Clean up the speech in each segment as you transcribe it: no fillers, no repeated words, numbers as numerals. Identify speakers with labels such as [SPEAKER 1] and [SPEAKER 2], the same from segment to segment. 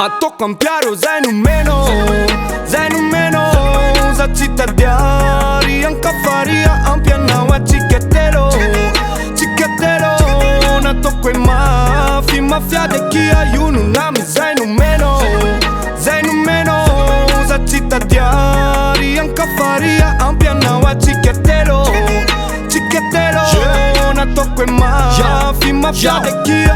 [SPEAKER 1] A to cambiare zai numeno za cittadari anche faria ampiana wa cicchetero na to quei mafia de chi aiuno nami zai numeno za cittadari anche faria ampiana wa cicchetero na to quei mafia de chi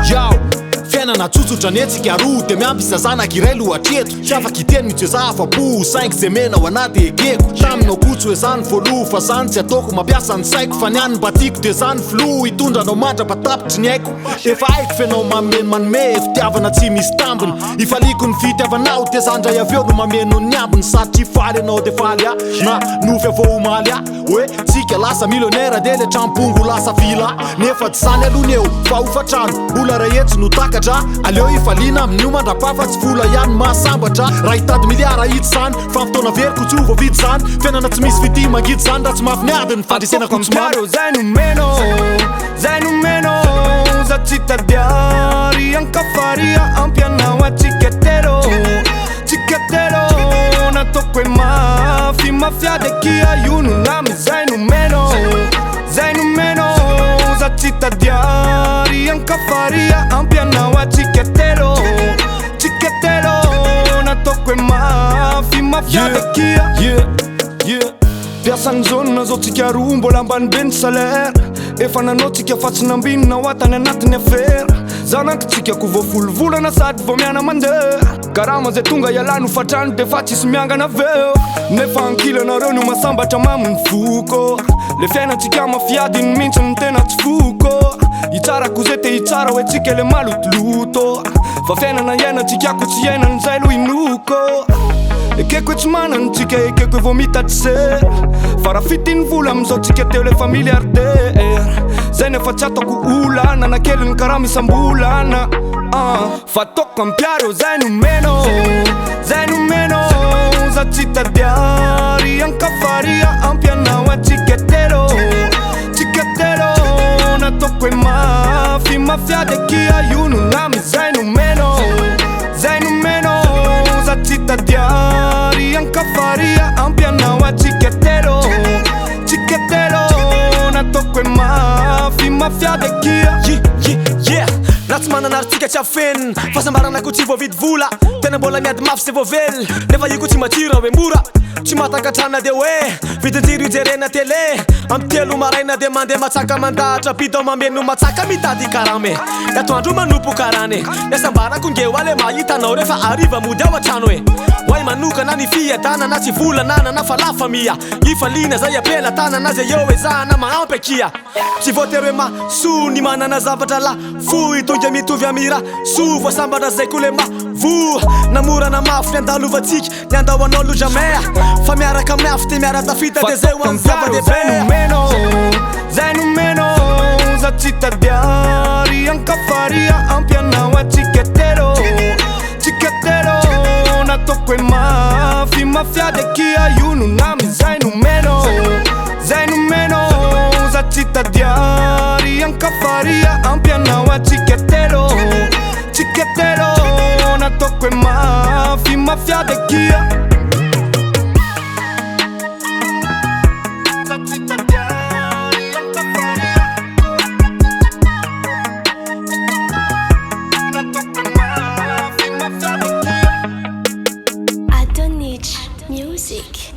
[SPEAKER 2] fiainana tsotsotra anetsika roa de miampisa zanak'iray lohatreto tsy afaky teny mitsy hoe za afa-po 5 semena ao anaty ekeko taminao kotsy hoe zany voaloha fa zany tsy ataoko mampiasa ny saiko fa niany batiko de zany flo hitondranao mandrapatapitry ny haiko efa haiko fenao manome fitiavana tsy misy tambiny ifaliko ny fitiavanao de zandray aveo no mameno ny ambiny sady faly anao de faly na nofy avao omaly hoe tsika lasa millionnaire de le trampongo lasa vila nefa tsy zany alohany eo fa hofatrano mbola rahetsy no takatra aleo ifaliana amin'io mandrapafa tsy vola ihany mahasambatra raha hitady miliara hity zany fampitona veriko tsy ova vidy zany fiainana tsy misy vity mangidy zany raha tsy mafiniadiny fandrisenako
[SPEAKER 1] maro zay numeno za cittadari anche faria ampiana wa cicchetero na to quei mafia de chi aiuno nami zai numeno za cittadari anche faria ampiana wa cicchetero na to quei mafia de chi piasany zone zao tsika roa mbola ambany be ny salaire efa nanao tsika fa tsy nambinina ho atany anatiny afera zanaky tsika ko voafolovolana sady vo miana mandeha karama zay tonga ialany hofatrano de fa tsisy miangana aveo nefa ankilanareo no masambatra maminy foko le fiainatsika mafiadiny mihitsy ny tena tsy foko hitsarako zay te hitsara hoe tsika le malotoloto fa fiainana iainatsika ko tsy iainany zay lo inoko ekeko tsy manany tsika ekeko vao mitady sera fa raha fitiny vola amizao tsika teo le familiardaire zay nefa tsy ataoko olana na keliny karaha misambolana fa toko ampiaro zay numeno za cittadari anche faria ampiana wa cicchetero na to quei mafia de chi aiuno nami zai numeno za cittadari anche faria ampiana wa cicchetero na to quei mafia de chi
[SPEAKER 3] raha tsy mananaritsika tsy afenina fahasambaranako tsy voavidy vola tena mbola miady mafy sy voavelona nefa io ko tsy matsiro hoe mora tsy matakatrana de hoe vidinjiro ijerena tele amy telo maraina de mandeha matsaka mandahatra bidao mameno matsaka mitady karame atoandro manompo karane niasambarako ngeo ale mahitanao refa ariva mody ao atrano hoe hoay manokana ny fiadanana tsy volanana na fa la famia ifaliana zay apela tanana zay eo ezahana mahampy akia tsy voatery hoe maso ny manana zavatra la fo itonga mitovy amira so voasambatra zay ko le mavoa namorana mafy ny andalovatsika ny andao anao lo jamea fa miaraka miafy te miara-tafita de zay ho am'zava-dehibe
[SPEAKER 1] zay numeno za cittadari anche faria ampiana wa cicchetero na to quei mafia de chi aiuno nami zai numeno za cittadari anche faria ampiana wa cicchetero na to quei mafia de chi
[SPEAKER 4] Music.